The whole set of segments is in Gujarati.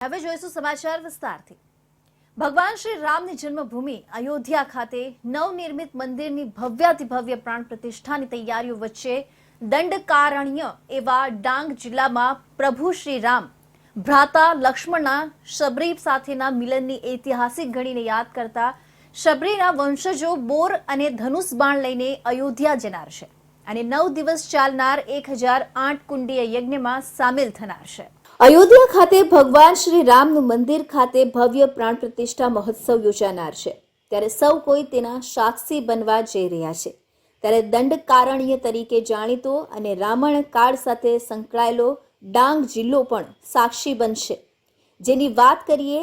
હવે જોઈશું સમાચાર વિસ્તારથી। ભગવાન શ્રી રામની જન્મભૂમિ અયોધ્યા ખાતે નવનિર્મિત મંદિરની ભવ્યાતિ ભવ્ય પ્રાણ પ્રતિષ્ઠાની તૈયારીઓ વચ્ચે દંડકારણ્ય એવા ડાંગ જિલ્લામાં પ્રભુ શ્રી રામ ભ્રાતા લક્ષ્મણના શબરી સાથેના મિલનની ઐતિહાસિક ઘડીને યાદ કરતા શબરીના વંશજો બોર અને ધનુષ બાણ લઈને અયોધ્યા જનાર છે અને 9 દિવસ ચાલનાર 1008 કુંડીય યજ્ઞમાં સામેલ થનાર છે। અયોધ્યા ખાતે ભગવાન શ્રી રામનું મંદિર ખાતે ભવ્ય પ્રાણ પ્રતિષ્ઠા મહોત્સવ યોજાનાર છે ત્યારે સૌ કોઈ તેના સાક્ષી બનવા જઈ રહ્યા છે। ત્યારે દંડકારણ્ય તરીકે જાણીતો અને રામાયણ કાળ સાથે સંકળાયેલો ડાંગ જિલ્લો પણ સાક્ષી બનશે। જેની વાત કરીએ,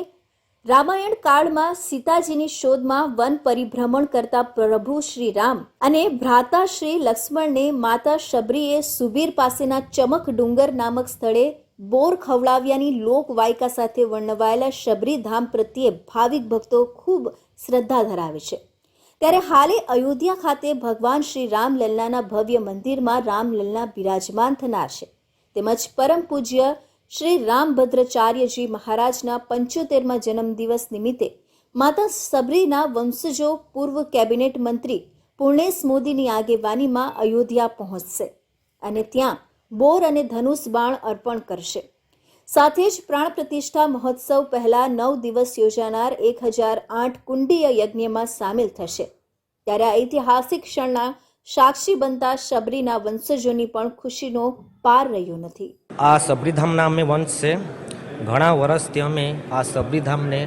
રામાયણ કાળમાં સીતાજીની શોધમાં વન પરિભ્રમણ કરતા પ્રભુ શ્રી રામ અને ભ્રાતા શ્રી લક્ષ્મણને માતા શબરીએ સુબીર પાસેના ચમક ડુંગર નામક સ્થળે બોર ખવડાવ્યાની લોકવાયકા સાથે વર્ણવાયેલા શબરી ધામ પ્રત્યે ભાવિક ભક્તો ખૂબ શ્રદ્ધા ધરાવે છે। ત્યારે હાલે અયોધ્યા ખાતે ભગવાન શ્રી રામલલ્લાના ભવ્ય મંદિરમાં રામલલ્લા બિરાજમાન થનાર છે તેમજ પરમ પૂજ્ય શ્રી રામભદ્રાચાર્યજી મહારાજના 75મા જન્મદિવસ નિમિત્તે માતા શબરીના વંશજો પૂર્વ કેબિનેટ મંત્રી પૂર્ણેશ મોદીની આગેવાનીમાં અયોધ્યા પહોંચશે અને ત્યાં બોર અને ધનુષ બાણ અર્પણ કરશે। સાથે જ પ્રાણ પ્રતિષ્ઠા મહોત્સવ પહેલા 9 દિવસ યોજાનાર 1008 કુંડીય યજ્ઞમાં સામેલ થશે। ત્યારે આ ઐતિહાસિક ક્ષણના સાક્ષી બનતા શબરીના વંશજોની પણ ખુશીનો પાર રહ્યો નથી। આ શબરીધામના અમે વંશ છે। ઘણા વર્ષથી અમે આ શબરીધામને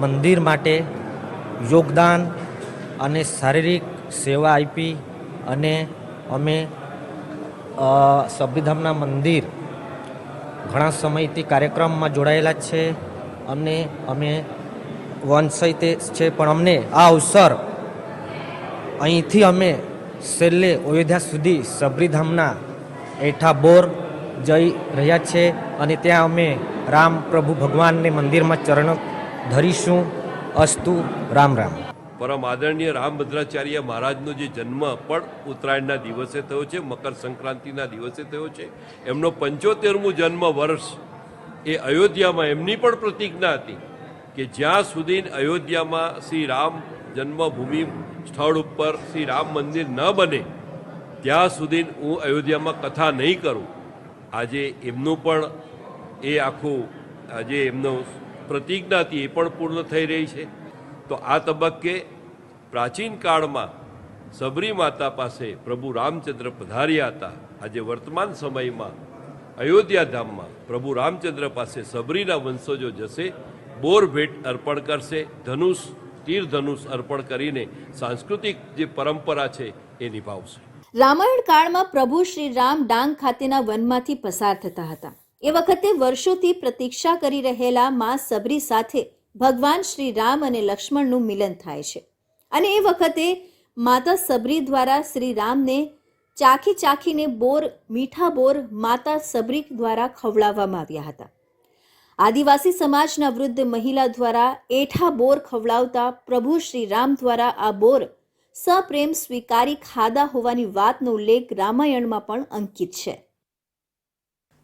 મંદિર માટે યોગદાન અને શારીરિક સેવા આપી અને અમે શબરીધામના મંદિર ઘણા સમયથી કાર્યક્રમમાં જોડાયેલા છે અને અમે વંશ છે, પણ અમને આ અવસર અહીંથી અમે છેલ્લે અયોધ્યા સુધી શબરીધામના એઠા બોર જઈ રહ્યા છે અને ત્યાં અમે રામ પ્રભુ ભગવાનને મંદિરમાં ચરણ ધરીશું। અસ્તુ રામ રામ। પરમ આદરણીય રામભદ્રાચાર્ય મહારાજનો જે જન્મ પણ ઉત્તરાયણના દિવસે થયો છે, મકર સંક્રાંતિના દિવસે થયો છે। એમનો 75મું જન્મ વર્ષ એ અયોધ્યામાં એમની પણ પ્રતિજ્ઞા હતી કે જ્યાં સુધી અયોધ્યામાં શ્રી રામ જન્મભૂમિ સ્થળ ઉપર શ્રી રામ મંદિર ન બને ત્યાં સુધી હું અયોધ્યામાં કથા નહીં કરું। આજે એમનું પણ એ આખું આજે એમનો પ્રતિજ્ઞા હતી એ પણ પૂર્ણ થઈ રહી છે। તો આ તબક્કે પ્રાચીન કાળમાં શબરી માતા પાસે પ્રભુ રામચંદ્ર પધાર્યા હતા। આજે વર્તમાન સમયમાં અયોધ્યા ધામમાં પ્રભુ રામચંદ્ર પાસે શબરીના વંશજો જશે, બોર ભેટ અર્પણ કરશે, ધનુષ તીર ધનુષ અર્પણ કરીને સાંસ્કૃતિક જે પરંપરા છે એ નિભાવશે। રામાયણ કાળમાં પ્રભુ શ્રી રામ ડાંગ ખાતેના વનમાંથી પસાર થતા હતા। એ વખતે વર્ષોથી પ્રતીક્ષા કરી રહેલા માં શબરી સાથે ભગવાન શ્રી રામ અને લક્ષ્મણનું મિલન થાય છે અને એ વખતે માતા શબરી દ્વારા શ્રી રામને ચાખીને મીઠા બોર માતા શબરી દ્વારા ખવડાવવામાં આવ્યા હતા। આદિવાસી સમાજના વૃદ્ધ મહિલા દ્વારા એઠા બોર ખવડાવતા પ્રભુ શ્રી રામ દ્વારા આ બોર સપ્રેમ સ્વીકારી ખાધા હોવાની વાતનો ઉલ્લેખ રામાયણમાં પણ અંકિત છે।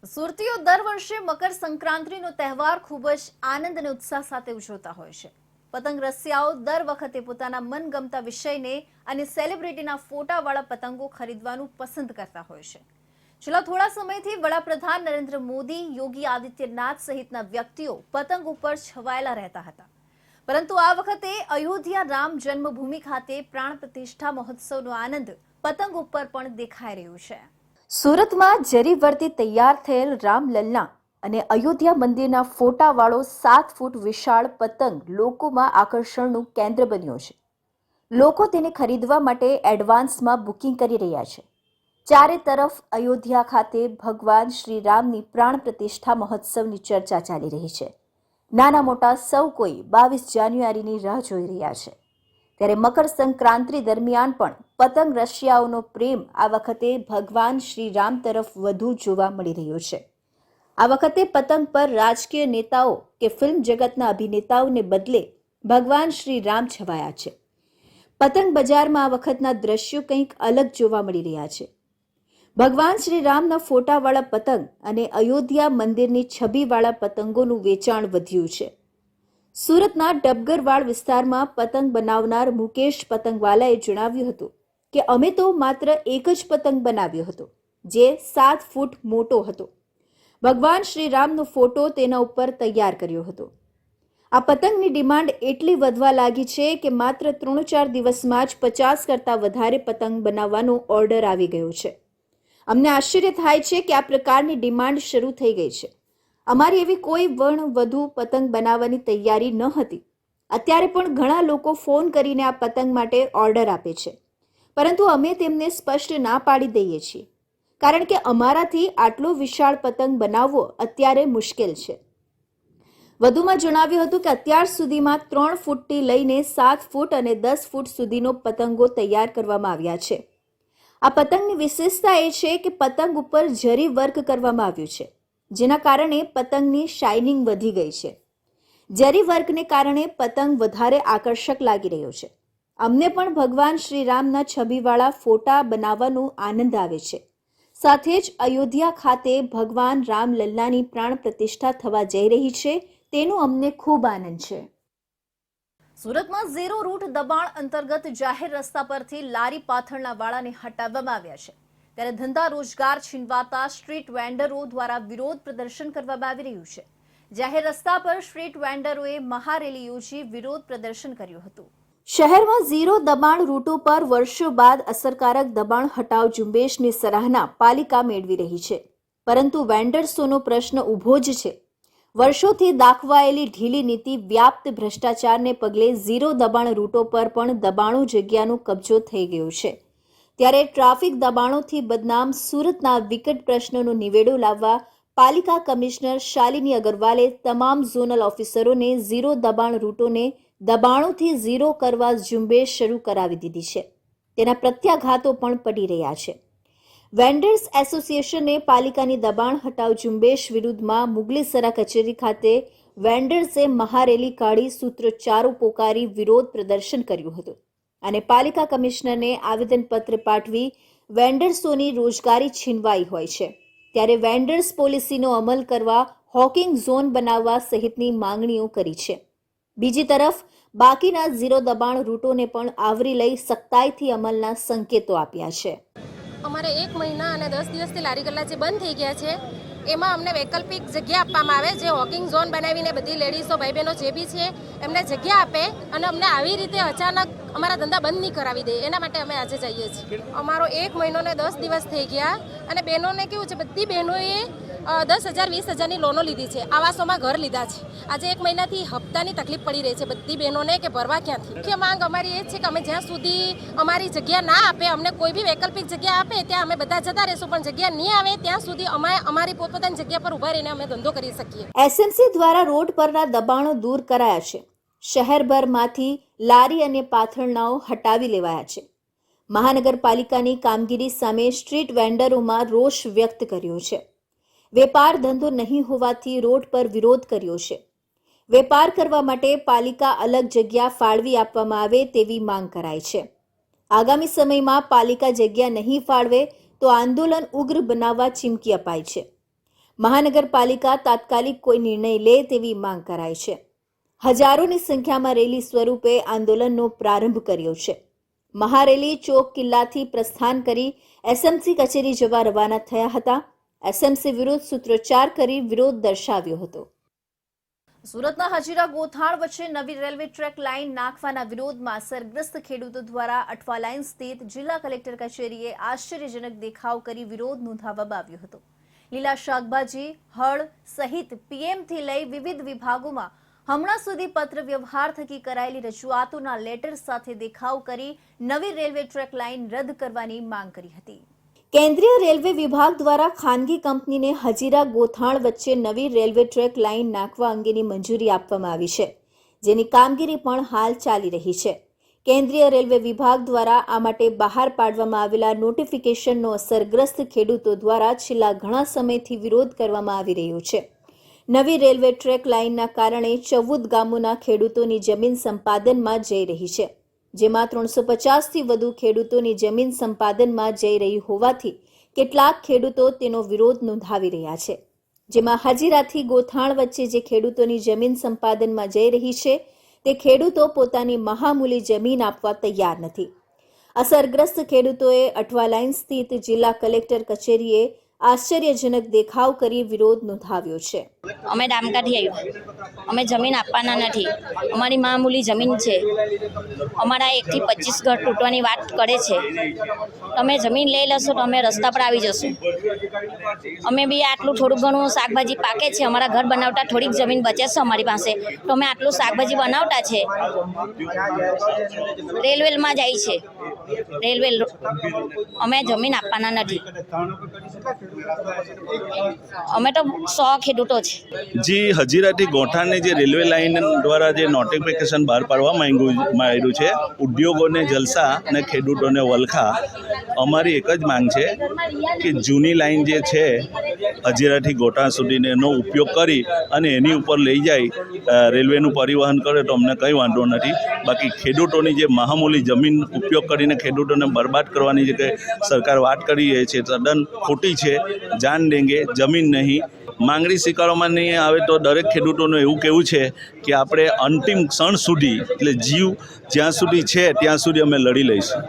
સુરતીઓ દર વર્ષે મકર સંક્રાંતિનો તહેવાર ખૂબ જ આનંદ અને ઉત્સાહ સાથે ઉજવતા હોય છે। પતંગ રસિયાઓ દર વખતે પોતાના મનગમતા વિષયને અને સેલિબ્રિટીના ફોટાવાળા પતંગો ખરીદવાનું પસંદ કરતા હોય છે। છેલ્લા થોડા સમયથી વડાપ્રધાન નરેન્દ્ર મોદી, યોગી આદિત્યનાથ સહિતના વ્યક્તિઓ પતંગ ઉપર છવાયેલા રહેતા હતા, પરંતુ આ વખતે અયોધ્યા રામ જન્મભૂમિ ખાતે પ્રાણ પ્રતિષ્ઠા મહોત્સવનો આનંદ પતંગ ઉપર પણ દેખાઈ રહ્યો છે। સુરતમાં જરી વર્તી તૈયાર થયેલ રામલલ્લા અને અયોધ્યા મંદિરના ફોટાવાળો 7 ફૂટ વિશાળ પતંગ લોકોમાં આકર્ષણનું કેન્દ્ર બન્યો છે। લોકો તેને ખરીદવા માટે એડવાન્સમાં બુકિંગ કરી રહ્યા છે। ચારે તરફ અયોધ્યા ખાતે ભગવાન શ્રી રામની પ્રાણ પ્રતિષ્ઠા મહોત્સવની ચર્ચા ચાલી રહી છે। નાના મોટા સૌ કોઈ 22 જાન્યુઆરીની રાહ જોઈ રહ્યા છે। ત્યારે મકર સંક્રાંતિ દરમિયાન પણ પતંગ રસિયાઓનો પ્રેમ આ વખતે ભગવાન શ્રી રામ તરફ વધુ જોવા મળી રહ્યો છે। આ વખતે પતંગ પર રાજકીય નેતાઓ કે ફિલ્મ જગતના અભિનેતાઓને બદલે ભગવાન શ્રી રામ છવાયા છે। પતંગ બજારમાં આ વખતના દ્રશ્યો કંઈક અલગ જોવા મળી રહ્યા છે। ભગવાન શ્રી રામના ફોટાવાળા પતંગ અને અયોધ્યા મંદિરની છબીવાળા પતંગોનું વેચાણ વધ્યું છે. સુરતના ડબગરવાડ વિસ્તારમાં પતંગ બનાવનાર મુકેશ પતંગવાલાએ જણાવ્યું હતું કે અમે તો માત્ર એક જ પતંગ બનાવ્યો હતો, જે 7 ફૂટ મોટો હતો. ભગવાન શ્રી રામનો ફોટો તેના ઉપર તૈયાર કર્યો હતો. આ પતંગની ડિમાન્ડ એટલી વધવા લાગી છે કે માત્ર 3-4 દિવસમાં જ 50 કરતાં વધારે પતંગ બનાવવાનો ઓર્ડર આવી ગયો છે. અમને આશ્ચર્ય થાય છે કે આ પ્રકારની ડિમાન્ડ શરૂ થઈ ગઈ છે. અમારી એવી કોઈ વધુ પતંગ બનાવવાની તૈયારી ન હતી. અત્યારે પણ ઘણા લોકો ફોન કરીને આ પતંગ માટે ઓર્ડર આપે છે, પરંતુ અમે તેમને સ્પષ્ટ ના પાડી દઈએ છીએ, કારણ કે અમારાથી આટલો વિશાળ પતંગ બનાવવો અત્યારે મુશ્કેલ છે. વધુમાં જણાવ્યું હતું કે અત્યાર સુધીમાં 3 ફૂટથી લઈને 7 ફૂટ અને 10 ફૂટ સુધીનો પતંગો તૈયાર કરવામાં આવ્યા છે. આ પતંગની વિશેષતા એ છે કે પતંગ ઉપર જરી વર્ક કરવામાં આવ્યું છે, જેના કારણે પતંગની શાઇનિંગ વધી ગઈ છે. જરી વર્કને કારણે પતંગ વધારે આકર્ષક લાગી રહ્યો છે. અમને પણ ભગવાન શ્રી રામના છબીવાળા ફોટા બનાવવાનો આનંદ આવે છે. સાથે જ અયોધ્યા ખાતે ભગવાન રામલલ્લાની પ્રાણ પ્રતિષ્ઠા થવા જઈ રહી છે, તેનો અમને ખૂબ આનંદ છે. સુરતમાં ઝીરો રૂટ દબાણ અંતર્ગત જાહેર રસ્તા પરથી લારી પાથરણા વાળાને હટાવવામાં આવ્યા છે. ત્યારે ધંધા રોજગાર છીનવાતા સ્ટ્રીટ વેન્ડરો દ્વારા વિરોધ પ્રદર્શન કરવામાં આવી રહ્યું છે. જાહેર રસ્તા પર સ્ટ્રીટ વેન્ડરોએ મહારેલી યોજી વિરોધ પ્રદર્શન કર્યું હતું. શહેરમાં ઝીરો દબાણ રૂટો પર વર્ષો બાદ અસરકારક દબાણ હટાવ ઝુંબેશની સરાહના પાલિકા મેળવી રહી છે, પરંતુ વેન્ડર્સોનો પ્રશ્ન ઊભો જ છે. વર્ષોથી દાખવાયેલી ઢીલી નીતિ, વ્યાપ્ત ભ્રષ્ટાચારને પગલે ઝીરો દબાણ રૂટો પર પણ દબાણો જગ્યાનો કબજો થઈ ગયો છે. ત્યારે ટ્રાફિક દબાણોથી બદનામ સુરતના વિકટ પ્રશ્નોનો નિવેડો લાવવા પાલિકા કમિશનર શાલિની અગરવાલે તમામ ઝોનલ ઓફિસરોને ઝીરો દબાણ રૂટોને દબાણોથી ઝીરો કરવા ઝુંબેશ શરૂ કરાવી દીધી છે. તેના પ્રત્યાઘાતો પણ પડી રહ્યા છે. વેન્ડર્સ એસોસિએશને પાલિકાની દબાણ હટાવ ઝુંબેશ વિરુદ્ધમાં મુગલીસરા કચેરી ખાતે વેન્ડર્સે મહારેલી કાઢી સૂત્રોચ્ચારો પોકારી વિરોધ પ્રદર્શન કર્યું હતું અને પાલિકા કમિશનરને આવેદનપત્ર પાઠવી વેન્ડર્સોની રોજગારી છીનવાઈ હોય છે, ત્યારે વેન્ડર્સ પોલિસીનો અમલ કરવા હોકિંગ ઝોન બનાવવા સહિતની માંગણીઓ કરી છે. બીજી તરફ બાકીના ઝીરો દબાણ રૂટોને પણ આવરી લઈ સખ્તાઈથી અમલના સંકેતો આપ્યા છે. અમારે 1 મહિના અને 10 દિવસથી લારી ગલ્લા જે બંધ થઈ ગયા છે, એમાં અમને વૈકલ્પિક જગ્યા આપવામાં આવે, જે વોકિંગ ઝોન બનાવીને બધી લેડીઝો ભાઈ બહેનો જે બી છે એમને જગ્યા આપે અને અમને આવી રીતે અચાનક અમારા ધંધા બંધ નહીં કરાવી દે. એના માટે અમે આજે જઈએ છીએ. અમારો 1 મહિનો ને 10 દિવસ થઈ ગયા અને બહેનોને કેવું છે, બધી બહેનોએ 10,000 20,000ની લોનો લીધી છે, આવાસોમાં ઘર લીધા છે. આજે 1 મહિનાથી હપ્તાની તકલીફ પડી રહી છે બધી બહેનોને કે ભરવા ક્યાંથી. મુખ્ય માંગ અમારી એ છે કે અમે જ્યાં સુધી અમારી જગ્યા ના આપે, અમને કોઈ બી વૈકલ્પિક જગ્યા આપે ત્યાં અમે બધા જતા રહીશું, પણ જગ્યા નહીં આવે ત્યાં સુધી અમે અમારી પોતપોતાની જગ્યા પર ઊભા રહીને અમે ધંધો કરી શકીએ. એસએમસી દ્વારા રોડ પરના દબાણો દૂર કરાયા છે. શહેરભરમાંથી લારી અને પાથરણાઓ હટાવી લેવાયા છે. મહાનગરપાલિકાની કામગીરી સામે સ્ટ્રીટ વેન્ડરોમાં રોષ વ્યક્ત કર્યો છે. વેપાર ધંધો નહીં હોવાથી રોડ પર વિરોધ કર્યો છે. વેપાર કરવા માટે પાલિકા અલગ જગ્યા ફાળવી આપવામાં આવે તેવી માંગ કરાઈ છે. આગામી સમયમાં પાલિકા જગ્યા નહીં ફાળવે તો આંદોલન ઉગ્ર બનાવવા ચીમકી અપાઈ છે. મહાનગરપાલિકા તાત્કાલિક કોઈ નિર્ણય લે તેવી માંગ કરાઈ છે. હજારોની સંખ્યામાં રેલી સ્વરૂપે આંદોલનનો પ્રારંભ કર્યો છે. મહારેલી ચોક કિલ્લાથી પ્રસ્થાન કરી એસએમસી કચેરી જવા રવાના થયા હતા. એસએમસી વિરુદ્ધ સૂત્રોચ્ચાર કરી વિરોધ દર્શાવ્યો હતો. સુરતના હજીરા ગોથાણ વચ્ચે નવી રેલવે ટ્રેક લાઇન નાખવાના વિરોધમાં સરગ્રસ્ત ખેડૂતો દ્વારા અઠવા લાઇન સ્થિત જિલ્લા કલેક્ટર કચેરીએ આશ્ચર્યજનક દેખાવ કરી વિરોધ નોંધાવવામાં આવ્યો હતો. લીલા શાકભાજી, હળ સહિત પીએમથી લઈ વિવિધ વિભાગોમાં હમણાં સુધી પત્ર વ્યવહાર થકી કરાયેલી રજૂઆતોના લેટર સાથે દેખાવ કરી નવી રેલવે ટ્રેક લાઇન રદ કરવાની માંગ કરી હતી. કેન્દ્રીય રેલવે વિભાગ દ્વારા ખાનગી કંપનીને હજીરા ગોથાણ વચ્ચે નવી રેલવે ટ્રેક લાઇન નાખવા અંગેની મંજૂરી આપવામાં આવી છે, જેની કામગીરી પણ હાલ ચાલી રહી છે. કેન્દ્રીય રેલવે વિભાગ દ્વારા આ માટે બહાર પાડવામાં આવેલા નોટિફિકેશનનો અસરગ્રસ્ત ખેડૂતો દ્વારા છેલ્લા ઘણા સમયથી વિરોધ કરવામાં આવી રહ્યો છે. નવી રેલવે ટ્રેક લાઇનના કારણે 14 ગામોના ખેડૂતોની જમીન સંપાદનમાં જઈ રહી છે, જેમાં 350થી વધુ ખેડૂતોની જમીન સંપાદનમાં જઈ રહી હોવાથી કેટલાક ખેડૂતો તેનો વિરોધ નોંધાવી રહ્યા છે, જેમાં હજીરાથી ગોથાણ વચ્ચે જે ખેડૂતોની જમીન સંપાદનમાં જઈ રહી છે તે ખેડૂતો પોતાની મહામૂલી જમીન આપવા તૈયાર નથી. અસરગ્રસ્ત ખેડૂતોએ અઠવા લાઇન સ્થિત જિલ્લા કલેક્ટર કચેરીએ આશ્ચર્યજનક દેખાવ કરી વિરોધ નોંધાવ્યો છે. અમે ડામકાથી આવ્યા, અમે જમીન આપવાના નથી, અમારી મામૂલી જમીન છે, અમારા 1 થી 25 ઘર તૂટવાની વાત કરે છે. તમે જમીન લઈ લેશો તો અમે રસ્તા પર આવી જશું. અમે બી આટલું થોડું ઘણું શાકભાજી પાકે છે, અમારા ઘર બનાવતા થોડીક જમીન બચે છે અમારી પાસે, તો અમે આટલું શાકભાજી બનાવતા છે. રેલવેમાં જાય છે, રેલવે અમે જમીન આપવાના નથી. અમે તો 100 ખેડૂતો છે. જી હજીરાથી ગોઠાણની જે રેલવે લાઇન દ્વારા જે નોટિફિકેશન બહાર પાડવામાં આવ્યું છે, ઉદ્યોગોને જલસા અને ખેડૂતોને વલખા, અમારી એક જ માંગ છે કે જૂની લાઇન જે છે હજીરાથી ગોઠાણ સુધીનો એનો ઉપયોગ કરી અને એની ઉપર લઈ જાય રેલવેનું પરિવહન કરે તો અમને કંઈ વાંધો નથી. બાકી ખેડૂતોની જે મહામૂલી જમીન ઉપયોગ કરીને ખેડૂતોને બરબાદ કરવાની જે સરકાર વાત કરી રહી છે તદ્દન ખોટી છે. જાન દેંગે જમીન નહીં. માંગણી સ્વીકારવામાં નહીં આવે તો દરેક ખેડૂતોનું એવું કહેવું છે કે આપણે અંતિમ ક્ષણ સુધી, એટલે જીવ જ્યાં સુધી છે ત્યાં સુધી અમે લડી લઈશું.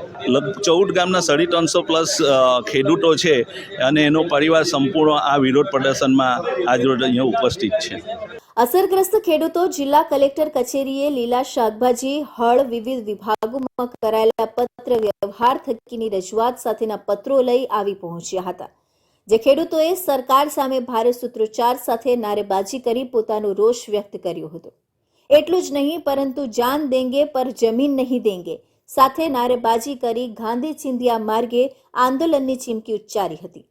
14 ગામના 350+ ખેડૂતો છે અને એનો પરિવાર સંપૂર્ણ આ વિરોધ પ્રદર્શનમાં આજરોજ અહીંયા ઉપસ્થિત છે. અસરગ્રસ્ત ખેડૂતો જિલ્લા કલેક્ટર કચેરીએ લીલા શાકભાજી, હળ, વિવિધ વિભાગોમાં કરાયેલા પત્ર વ્યવહાર થકીની રજૂઆત સાથેના પત્રો લઈ આવી પહોંચ્યા હતા, જે ખેડૂતોએ સરકાર સામે ભારે સૂત્રોચ્ચાર સાથે નારેબાજી કરી પોતાનો રોષ વ્યક્ત કર્યો હતો. એટલું જ નહીં પરંતુ જાન દેંગે પર જમીન નહીં દેંગે સાથે નારેબાજી કરી ગાંધી ચિંધિયા માર્ગે આંદોલનની ચીમકી ઉચ્ચારી હતી.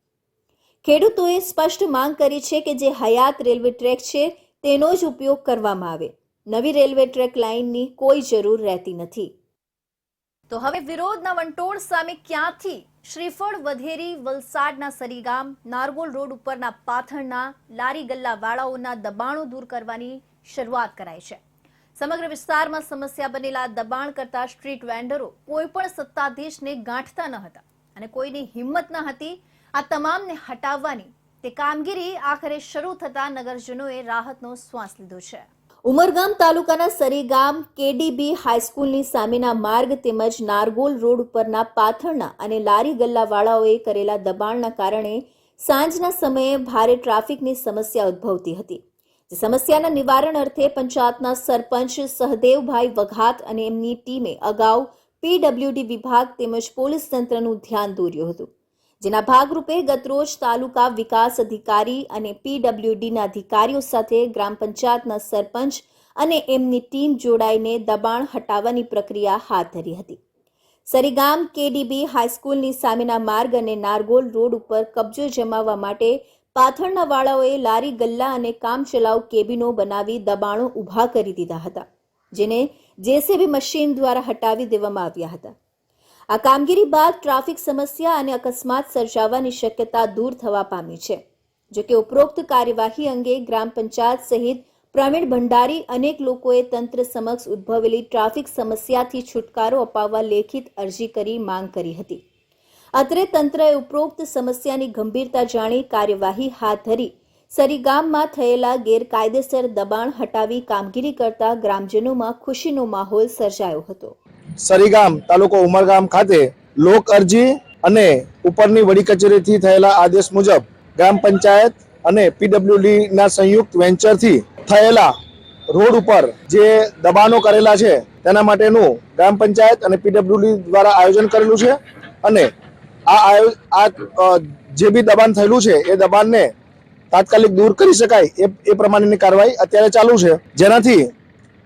ખેડૂતોએ સ્પષ્ટ માંગ કરી છે કે જે હયાત રેલવે ટ્રેક છે તેનો જ ઉપયોગ કરવામાં આવે. નવી રેલવે ટ્રેક લાઇનની કોઈ જરૂર રહેતી નથી. તો હવે વિરોધના વંટોળ સામે ક્યાંથી શ્રીફળ વધેરી વલસાડના સરીગામ, નારગોલ રોડ ઉપરના પાથણના લારી ગલ્લાવાળાઓના દબાણો દૂર કરવાની શરૂઆત કરાઈ છે. સમગ્ર વિસ્તારમાં સમસ્યા બનેલા દબાણ કરતા સ્ટ્રીટ વેન્ડરો કોઈ પણ સત્તાધીશને ગાંઠતા ન હતા અને કોઈની હિંમત ન હતી આ તમામને હટાવવાની. તે કામગીરી આખરે શરૂ થતા નગરજનોએ રાહતનો શ્વાસ લીધો છે. ઉમરગામ તાલુકાના સરીગામ કેડીબી હાઈસ્કૂલની સામેના માર્ગ તેમજ નારગોલ રોડ ઉપરના પાથણના અને લારી ગલ્લાવાળાઓએ કરેલા દબાણના કારણે સાંજના સમયે ભારે ટ્રાફિકની સમસ્યા ઉદ્ભવતી હતી. જે સમસ્યાના નિવારણ અર્થે પંચાયતના સરપંચ સહદેવભાઈ વઘાત અને એમની ટીમે અગાઉ પીડબ્લ્યુડી વિભાગ તેમજ પોલીસ તંત્રનું ધ્યાન દોર્યું હતું, જેના ભાગરૂપે ગતરોજ તાલુકા વિકાસ અધિકારી અને પીડબ્લ્યુડીના અધિકારીઓ સાથે ગ્રામ પંચાયતના સરપંચ અને એમની ટીમ જોડાઈને દબાણ હટાવવાની પ્રક્રિયા હાથ ધરી હતી. સરીગામ કેડીબી હાઈસ્કૂલની સામેના માર્ગ અને નારગોલ રોડ ઉપર કબજો જમાવવા માટે પાથણના વાળાઓએ લારી ગલ્લા અને કામચલાઉ કેબિનો બનાવી દબાણો ઊભા કરી દીધા હતા, જેને જેસીબી મશીન દ્વારા હટાવી દેવામાં આવ્યા હતા. આ કામગીરી બાદ ટ્રાફિક સમસ્યા અને અકસ્માત સર્જાવાની શક્યતા દૂર થવા પામી છે. જોકે ઉપરોક્ત કાર્યવાહી અંગે ગ્રામ પંચાયત સહિત પ્રવીણ ભંડારી અનેક લોકોએ તંત્ર સમક્ષ ઉદ્ભવેલી ટ્રાફિક સમસ્યાથી છુટકારો અપાવવા લેખિત અરજી કરી માંગ કરી હતી. અત્રે તંત્રએ ઉપરોક્ત સમસ્યાની ગંભીરતા જાણી કાર્યવાહી હાથ ધરી સરીગામમાં થયેલા ગેરકાયદેસર દબાણ હટાવી કામગીરી કરતા ગ્રામજનોમાં ખુશીનો માહોલ સર્જાયો હતો. સરીગામ તાલુકો ઉમરગામ ખાતે લોક અરજી અને ઉપરની વડી કચેરીથી થયેલા આદેશ મુજબ ગ્રામ પંચાયત અને પીડબ્લ્યુડી ના સંયુક્ત વેન્ચરથી થયેલા રોડ ઉપર જે દબાણો કરેલા છે તેના માટેનું ગ્રામ પંચાયત અને પીડબ્લ્યુડી દ્વારા આયોજન કરેલું છે અને આ જે બી દબાણ થયેલું છે એ દબાણને તાત્કાલિક દૂર કરી શકાય એ પ્રમાણેની કાર્યવાહી અત્યારે ચાલુ છે, જેનાથી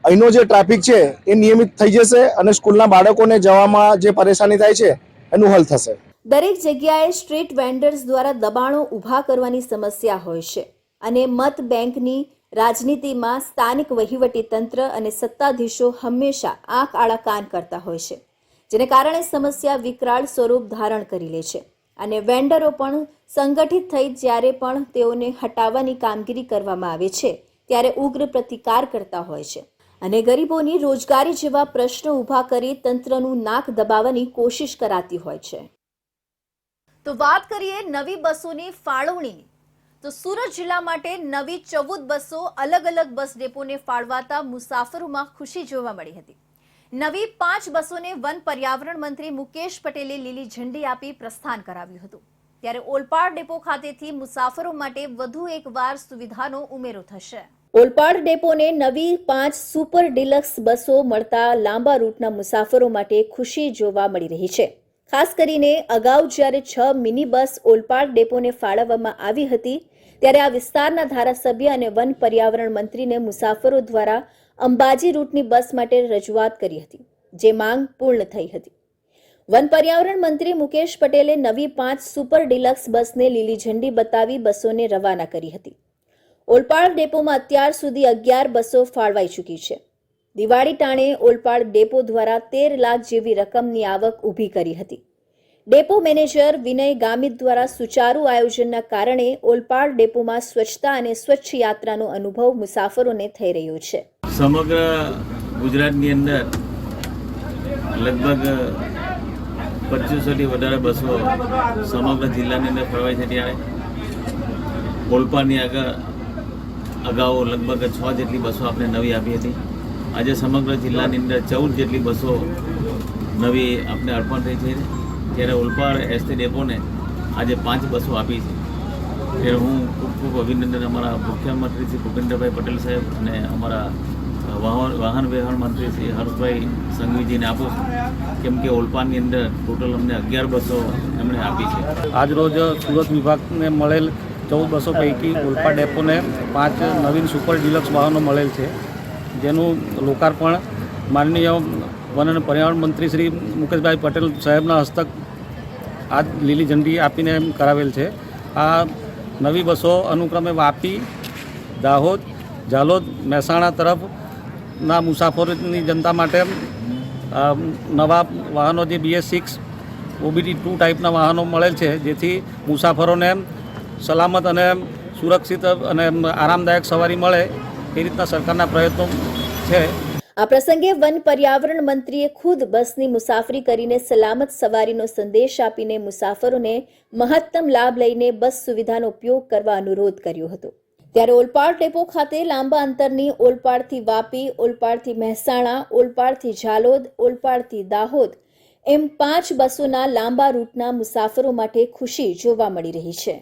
અહીંનો જે ટ્રાફિક છે એ નિયમિત થઈ જશે અને સ્કૂલના બાળકોને જવામાં જે પરેશાની થાય છે એનું હલ થશે. દરેક જગ્યાએ સ્ટ્રીટ વેન્ડર્સ દ્વારા દબાણો ઊભા કરવાની સમસ્યા હોય છે અને મત બેંકની રાજનીતિમાં સ્થાનિક વહીવટી તંત્ર અને સત્તાધીશો હંમેશા આંખ આડા કાન કરતા હોય છે, જેને કારણે સમસ્યા વિકરાળ સ્વરૂપ ધારણ કરી લે છે અને વેન્ડરો પણ સંગઠિત થઈ જ્યારે પણ તેઓને હટાવવાની કામગીરી કરવામાં આવે છે ત્યારે ઉગ્ર પ્રતિકાર કરતા હોય છે અને ગરીબોની રોજગારી જેવા પ્રશ્નો ઊભા કરી તંત્રનું નાક દબાવવાની કોશિશ કરાતી હોય છે. તો વાત કરીએ નવી બસોની ફાળવણીની, તો સુરત જિલ્લા માટે નવી 14 બસો અલગ અલગ બસ ડેપોને ફાળવાતા મુસાફરોમાં ખુશી જોવા મળી હતી. નવી 5 બસોને વન પર્યાવરણ મંત્રી મુકેશ પટેલે લીલી ઝંડી આપી પ્રસ્થાન કરાવ્યું હતું. ત્યારે ઓલપાડ ડેપો ખાતેથી મુસાફરો માટે વધુ એકવાર સુવિધાનો ઉમેરો થશે. ઓલપાડ ડેપોને નવી 5 સુપર ડિલક્સ બસો મળતા લાંબા રૂટના મુસાફરો માટે ખુશી જોવા મળી રહી છે. ખાસ કરીને અગાઉ જ્યારે 6 મિની બસ ઓલપાડ ડેપોને ફાળવવામાં આવી હતી ત્યારે આ વિસ્તારના ધારાસભ્ય અને વન પર્યાવરણ મંત્રીને મુસાફરો દ્વારા અંબાજી રૂટની બસ માટે રજૂઆત કરી હતી, જે માંગ પૂર્ણ થઈ હતી. વન પર્યાવરણ મંત્રી મુકેશ પટેલે નવી 5 સુપર ડિલક્સ બસને લીલી ઝંડી બતાવી બસોને રવાના કરી હતી. ઓલપાડ ડેપોમાં અત્યાર સુધી 11 બસો ફાળવાઈ ચૂકી છે. દિવાળી ટાણે ઓલપાડ ડેપો દ્વારા 13 લાખ જેવી રકમની આવક ઊભી કરી હતી. ડેપો મેનેજર વિનય ગામિત દ્વારા સુચારુ આયોજનના કારણે ઓલપાડ ડેપોમાં સ્વચ્છતા અને સ્વચ્છ યાત્રાનો અનુભવ મુસાફરોને થઈ રહ્યો છે. સમગ્ર ગુજરાતની અંદર લગભગ 2500થી વધારે બસો સમગ્ર જિલ્લાની અંદર ફરવાય છે. ત્યારે ઓલપાડની અગાઉ લગભગ 6 જેટલી બસો આપણે નવી આપી હતી. આજે સમગ્ર જિલ્લાની અંદર 14 જેટલી બસો નવી આપણે અર્પણ થઈ છે. ત્યારે ઓલપાડ એસટી ડેપોને આજે 5 બસો આપી છે. ત્યારે હું ખૂબ ખૂબ અભિનંદન અમારા મુખ્યમંત્રી શ્રી ભૂપેન્દ્રભાઈ પટેલ સાહેબ અને અમારા વાહન વ્યવહાર મંત્રી શ્રી હર્ષભાઈ સંઘવીજીને આપું છું, કેમ કે ઓલપાડની અંદર ટોટલ અમને 11 બસો એમણે આપી છે. આજરોજ સુરત વિભાગને મળેલ 14 બસો પૈકી ઓલપાડ ડેપોને 5 નવીન સુપર ડિલક્સ વાહનો મળેલ છે, જેનું લોકાર્પણ માનનીય વન અને પર્યાવરણ મંત્રી શ્રી મુકેશભાઈ પટેલ સાહેબના હસ્તક આજ લીલી ઝંડી આપીને કરાવેલ છે. આ નવી બસો અનુક્રમે વાપી, દાહોદ, ઝાલોદ, મહેસાણા તરફના મુસાફરોની જનતા માટે નવા વાહનો જે BS6 OBD2 ટાઈપના વાહનો મળેલ છે, જેથી મુસાફરોને સલામત અને સુરક્ષિત અને આરામદાયક સવારી મળે એ રીતના સરકારના પ્રયત્નો છે. આ પ્રસંગે વન પર્યાવરણ મંત્રીએ ખુદ બસની મુસાફરી કરીને સલામત સવારીનો સંદેશ આપીને મુસાફરોને મહત્તમ લાભ લઈને બસ સુવિધાનો ઉપયોગ કરવા અનુરોધ કર્યો હતો. ત્યારે ઓલપાડ ડેપો ખાતે લાંબા અંતરની ઓલપાડથી વાપી, ઓલપાડથી મહેસાણા, ઓલપાડથી ઝાલોદ, ઓલપાડથી દાહોદ એમ 5 બસોના લાંબા રૂટના મુસાફરો માટે ખુશી જોવા મળી રહી છે.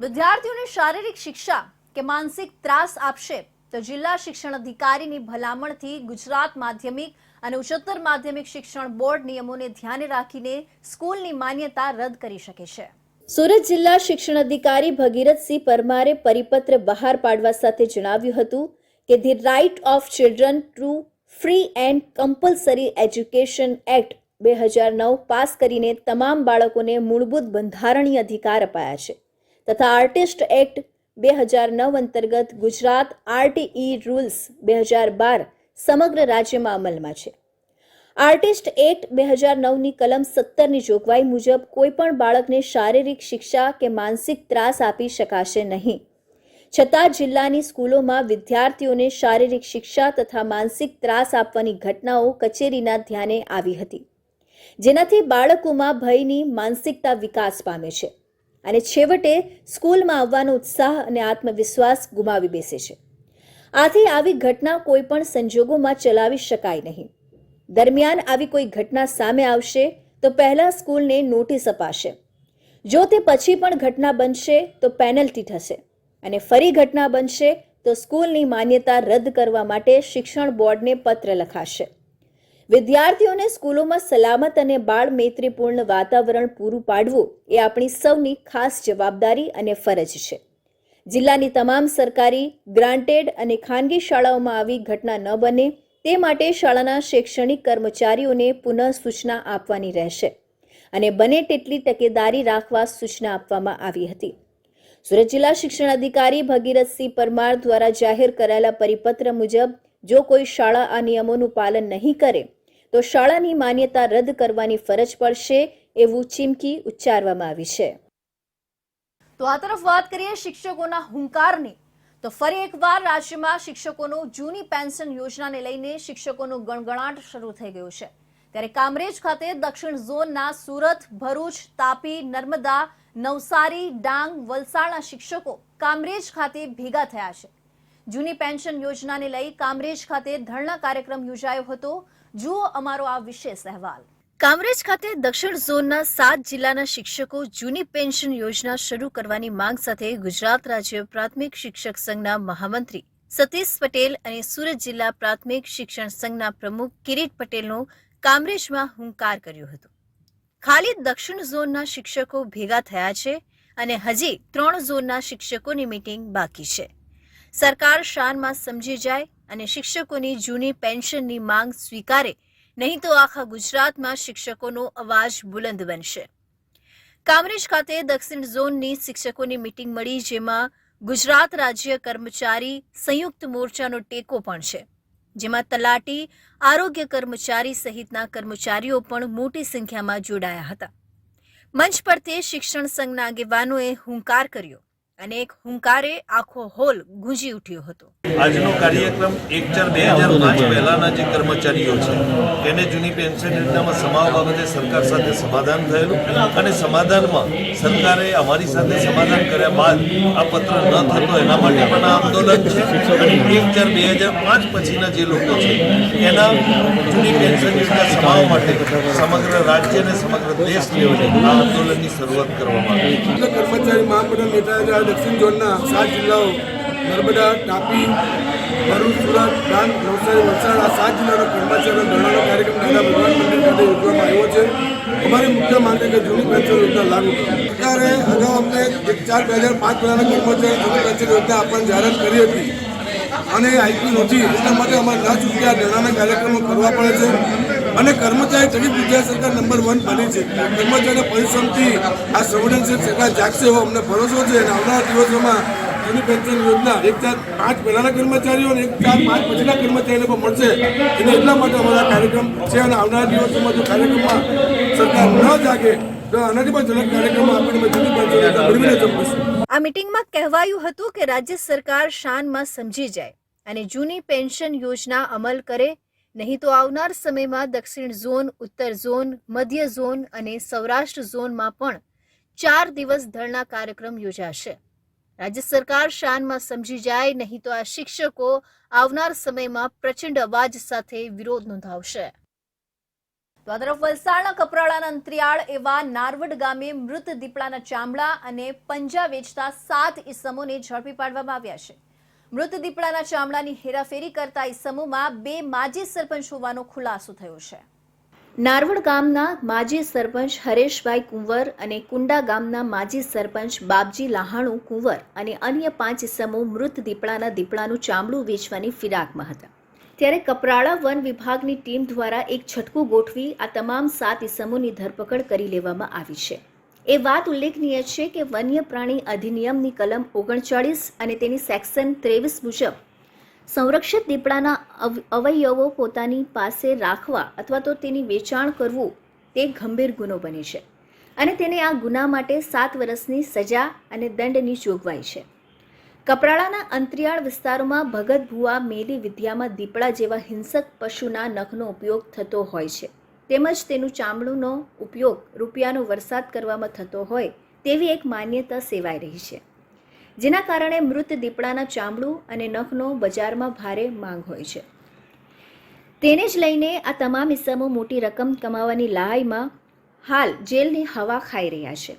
વિદ્યાર્થીઓને શારીરિક શિક્ષા કે માનસિક ત્રાસ આપશે તો જિલ્લા શિક્ષણ અધિકારીની ભલામણથી ગુજરાત માધ્યમિક અને ઉચ્ચતર માધ્યમિક શિક્ષણ બોર્ડ નિયમોને ધ્યાને રાખીને સ્કૂલની માન્યતા રદ કરી શકે છે. સુરત જિલ્લા શિક્ષણ અધિકારી ભગીરથસિંહ પરમારે પરિપત્ર બહાર પાડવા સાથે જણાવ્યું હતું કે the right of children to free and compulsory education act 2009 pass કરીને તમામ બાળકોને મૂળભૂત બંધારણીય અધિકાર અપાયા છે તથા આર્ટિસ્ટ એક્ટ 2009 અંતર્ગત ગુજરાત RTE રૂલ્સ 2012 સમગ્ર રાજ્યમાં અમલમાં છે. આર્ટિસ્ટ એક્ટ 2009ની કલમ 17ની જોગવાઈ મુજબ કોઈપણ બાળકને શારીરિક શિક્ષા કે માનસિક ત્રાસ આપી શકાશે નહીં. છતાં જિલ્લાની સ્કૂલોમાં વિદ્યાર્થીઓને શારીરિક શિક્ષા તથા માનસિક ત્રાસ આપવાની ઘટનાઓ કચેરીના ધ્યાને આવી હતી, જેનાથી બાળકોમાં ભયની માનસિકતા વિકાસ પામે છે અને છેવટે સ્કૂલમાં આવવાનો ઉત્સાહ અને આત્મવિશ્વાસ ગુમાવી બેસે છે. આથી આવી ઘટના કોઈ પણ સંજોગોમાં ચલાવી શકાય નહીં. દરમિયાન આવી કોઈ ઘટના સામે આવશે તો પહેલા સ્કૂલને નોટિસ અપાશે. જો તે પછી પણ ઘટના બનશે તો પેનલ્ટી થશે અને ફરી ઘટના બનશે તો સ્કૂલની માન્યતા રદ કરવા માટે શિક્ષણ બોર્ડને પત્ર લખાશે. વિદ્યાર્થીઓને સ્કૂલોમાં સલામત અને બાળ મૈત્રીપૂર્ણ વાતાવરણ પૂરું પાડવું એ આપણી સૌની ખાસ જવાબદારી અને ફરજ છે. જિલ્લાની તમામ સરકારી, ગ્રાન્ટેડ અને ખાનગી શાળાઓમાં આવી ઘટના ન બને તે માટે શાળાના શૈક્ષણિક કર્મચારીઓને પુનઃ સૂચના આપવાની રહેશે અને બને તેટલી તકેદારી રાખવા સૂચના આપવામાં આવી હતી. સુરત જિલ્લા શિક્ષણ અધિકારી ભગીરથસિંહ પરમાર દ્વારા જાહેર કરાયેલા પરિપત્ર મુજબ જો કોઈ શાળા આ નિયમોનું પાલન નહીં કરે તો શાળાની માન્યતા રદ કરવાની ફરજ પડશે એવું ચીમકી ઉચ્ચારવામાં આવી છે. તો આ તરફ વાત કરીએ શિક્ષકોના હુંકારની, તો ફરી એકવાર રાજ્યમાં શિક્ષકોનો જૂની પેન્શન યોજનાને લઈને શિક્ષકોનો ગણગણાટ શરૂ થઈ ગયો છે. ત્યારે કામરેજ ખાતે દક્ષિણ ઝોનના સુરત, ભરૂચ, તાપી, નર્મદા, નવસારી, ડાંગ, વલસાડના શિક્ષકો કામરેજ ખાતે ભેગા થયા છે. જૂની પેન્શન યોજનાને લઈ કામરેજ ખાતે ધરણા કાર્યક્રમ યોજાયો હતો. જુઓ અમારો આ વિશેષ અહેવાલ. કામરેજ ખાતે દક્ષિણ ઝોનના 7 જિલ્લાના શિક્ષકો જૂની પેન્શન યોજના શરૂ કરવાની માંગ સાથે ગુજરાત રાજ્ય પ્રાથમિક શિક્ષક સંઘના મહામંત્રી સતીશ પટેલ અને સુરત જિલ્લા પ્રાથમિક શિક્ષણ સંઘના પ્રમુખ કિરીટ પટેલનો કામરેજમાં હુંકાર કર્યો હતો. ખાલી દક્ષિણ ઝોનના શિક્ષકો ભેગા થયા છે અને હજી 3 ઝોનના શિક્ષકોની મીટિંગ બાકી છે. સરકાર શાનમાં સમજી જાય અને શિક્ષકોની જૂની પેન્શનની માંગ સ્વીકારે, નહીં તો આખા ગુજરાતમાં શિક્ષકોનો અવાજ બુલંદ બનશે. કામરેજ ખાતે દક્ષિણ ઝોનની શિક્ષકોની મીટિંગ મળી, જેમાં ગુજરાત રાજ્ય કર્મચારી સંયુક્ત મોરચાનો ટેકો પણ છે, જેમાં તલાટી, આરોગ્ય કર્મચારી સહિતના કર્મચારીઓ પણ મોટી સંખ્યામાં જોડાયા હતા. મંચ પરથી શિક્ષણ સંઘના આગેવાનોએ હુંકાર કર્યો અને એક હુંકારે આખો હોલ ગુંજી ઉઠ્યો હતો. આજનો કાર્યક્રમ 1/4/2005 પહેલાના જે કર્મચારીઓ છે તેને જૂની પેન્શન યોજનામાં સમાવવા બાબતે સરકાર સાથે સમાધાન થયેલું અને સમાધાનમાં સરકારે અમારી સાથે સમાધાન કર્યા બાદ આ પત્ર ન થતો એના માટે પણ આ આંદોલન છે. અને 1/4/2005 પછીના જે લોકો છે એના જૂની પેન્શન યોજના સમાવવા માટે સમગ્ર રાજ્ય અને સમગ્ર દેશ લેવલે આ આંદોલનની શરૂઆત કરવામાં આવી છે. કર્મચારી મહામંડળ નેતા દક્ષિણ ઝોનના 7 જિલ્લાઓ નર્મદા, તાપી, ભરૂચ, સુરત, ડાંગ, નવસારી, વલસાડ આ 7 જિલ્લાના કર્મચારીઓ ધરણાનો કાર્યક્રમ દાદા ભગવાન મંદિર ખાતે યોજવામાં આવ્યો છે. અમારી મુખ્ય માંગ છે કે જૂની પેન્શન યોજના લાગુ કરો. સરકારે અગાઉ અમને 1/4/2005 પહેલાના કર્મચારી જૂની પેન્શન યોજના આપવાની જાહેરાત કરી હતી અને આઈપી નથી. એટલા માટે અમારે ન ચૂક્યા ધરણાના કાર્યક્રમો કરવા પડે છે અને કર્મચારી તરીકે ગુજરાત સરકાર નંબર 1 બની છે. કર્મચારીના પરિશ્રમથી આ સંવેદનશીલ સરકાર જાગશે એવો અમને ભરોસો છે અને આવનારા દિવસોમાં જૂની પેન્શન યોજના 1/4/5 પહેલાના કર્મચારીઓ અને 1/4/5 પછીના કર્મચારીઓને પણ મળશે. એને એટલા માટે અમારા કાર્યક્રમ છે અને આવનારા દિવસોમાં જો કાર્યક્રમમાં સરકાર ન જાગે તો આનાથી પણ જનક કાર્યક્રમો આપીને જૂની પેન્શન યોજના મેળવીને જમીશું. આ મીટિંગમાં કહેવાયું હતું કે રાજ્ય સરકાર શાનમાં સમજી જાય અને જૂની પેન્શન યોજના અમલ કરે, નહીં તો આવનાર સમયમાં દક્ષિણ ઝોન, ઉત્તર ઝોન, મધ્ય ઝોન અને સૌરાષ્ટ્ર ઝોનમાં પણ 4 દિવસ ધરણા કાર્યક્રમ યોજાશે. રાજ્ય સરકાર શાનમાં સમજી જાય, નહીં તો આ શિક્ષકો આવનાર સમયમાં પ્રચંડ અવાજ સાથે વિરોધ નોંધાવશે. તો આ તરફ વલસાડના કપરાડાના અંતરિયાળ એવા નારવડ ગામે મૃત દીપડાના ચામડા અને પંજા વેચતા 7 ઈસમોને ઝડપી પાડવામાં આવ્યા છે. મૃત દીપડાના ચામડાની હેરાફેરી કરતા ઈસમોમાં 2 માજી સરપંચ હોવાનો ખુલાસો થયો છે. નારવડ ગામના માજી સરપંચ હરેશભાઈ કુંવર અને કુંડા ગામના માજી સરપંચ બાપજી લાહાણુ કુંવર અને અન્ય 5 ઈસમો મૃત દીપડાનું ચામડું વેચવાની ફિરાકમાં હતા. ત્યારે કપરાડા વન વિભાગની ટીમ દ્વારા એક છટકું ગોઠવી આ તમામ 7 ઈસમોની ધરપકડ કરી લેવામાં આવી છે. એ વાત ઉલ્લેખનીય છે કે વન્ય પ્રાણી અધિનિયમની કલમ 39 અને તેની સેક્શન 23 મુજબ સંરક્ષિત દીપડાના અવયવો પોતાની પાસે રાખવા અથવા તો તેની વેચાણ કરવું તે ગંભીર ગુનો બને છે અને તેને આ ગુના માટે 7 વર્ષની સજા અને દંડની જોગવાઈ છે. કપરાડાના અંતરિયાળ વિસ્તારોમાં ભગત ભુવા મેલી વિદ્યામાં દીપડા જેવા હિંસક પશુના નખનો ઉપયોગ થતો હોય છે, તેમજ તેનું ચામડુંનો ઉપયોગ રૂપિયાનો વરસાદ કરવામાં થતો હોય તેવી એક માન્યતા સેવાઈ રહી છે, જેના કારણે મૃત દીપડાના ચામડું અને નખનો બજારમાં ભારે માંગ હોય છે. તેને જ લઈને આ તમામ ઇસમો મોટી રકમ કમાવાની લાલચમાં હાલ જેલની હવા ખાઈ રહ્યા છે.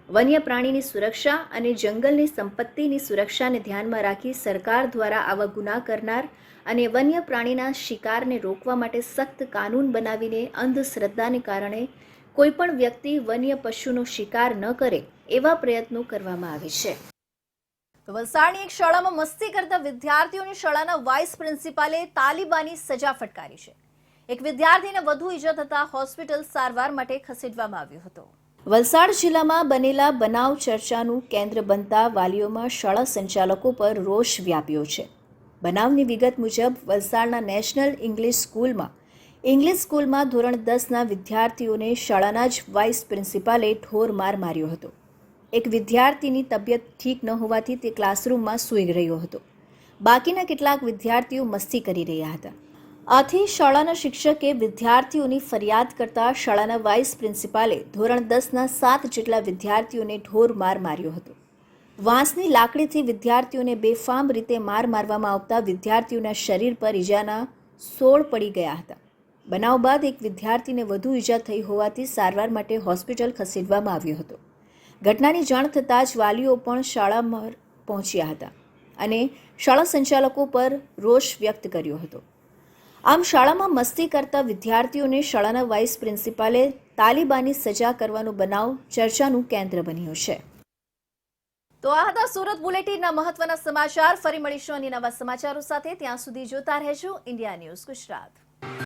વન્ય પ્રાણીની સુરક્ષા અને જંગલની સંપત્તિની સુરક્ષાને ધ્યાનમાં રાખી સરકાર દ્વારા આવા ગુના કરનાર અને વન્ય પ્રાણીના શિકારને રોકવા માટે સખ્ત કાનૂન બનાવીને અંધશ્રદ્ધાને કારણે કોઈપણ વ્યક્તિ વન્ય પશુનો શિકાર ન કરે એવા પ્રયત્નો કરવામાં આવે છે. વલસાડની એક શાળામાં મસ્તી કરતા વિદ્યાર્થીઓની શાળાના વાઇસ પ્રિન્સિપાલે તાલિબાની સજા ફટકારી છે. એક વિદ્યાર્થીને વધુ ઈજા થતા હોસ્પિટલ સારવાર માટે ખસેડવામાં આવ્યો હતો. વલસાડ જિલ્લામાં બનેલા બનાવ ચર્ચાનું કેન્દ્ર બનતા વાલીઓમાં શાળા સંચાલકો પર રોષ વ્યાપ્યો છે. બનાવની વિગત મુજબ વલસાડના નેશનલ ઇંગ્લિશ સ્કૂલમાં ધોરણ 10ના વિદ્યાર્થીઓને શાળાના જ વાઇસ પ્રિન્સિપાલે ઢોર માર માર્યો હતો. એક વિદ્યાર્થીની તબિયત ઠીક ન હોવાથી તે ક્લાસરૂમમાં સૂઈ રહ્યો હતો. બાકીના કેટલાક વિદ્યાર્થીઓ મસ્તી કરી રહ્યા હતા. આથી શાળાના શિક્ષકે વિદ્યાર્થીઓની ફરિયાદ કરતા શાળાના વાઇસ પ્રિન્સિપાલે ધોરણ 10ના 7 જેટલા વિદ્યાર્થીઓને ઢોર માર માર્યો હતો. વાંસની લાકડીથી વિદ્યાર્થીઓને બેફામ રીતે માર મારવામાં આવતા વિદ્યાર્થીઓના શરીર પર ઈજાના સોળ પડી ગયા હતા. બનાવ બાદ એક વિદ્યાર્થીને વધુ ઈજા થઈ હોવાથી સારવાર માટે હોસ્પિટલ ખસેડવામાં આવ્યો હતો. ઘટનાની જાણ થતાં જ વાલીઓ પણ શાળામાં પહોંચ્યા હતા અને શાળા સંચાલકો પર રોષ વ્યક્ત કર્યો હતો. આમ શાળામાં મસ્તી કરતા વિદ્યાર્થીઓને શાળાના વાઇસ પ્રિન્સિપાલે તાલિબાની સજા કરવાનો બનાવ ચર્ચાનું કેન્દ્ર બન્યો છે. તો આ હતા સુરત બુલેટિનના મહત્વના સમાચાર. ફરી મળીશું અન્ય નવા સમાચારો સાથે. ત્યાં સુધી જોતા રહેજો ઇન્ડિયા ન્યૂઝ ગુજરાત.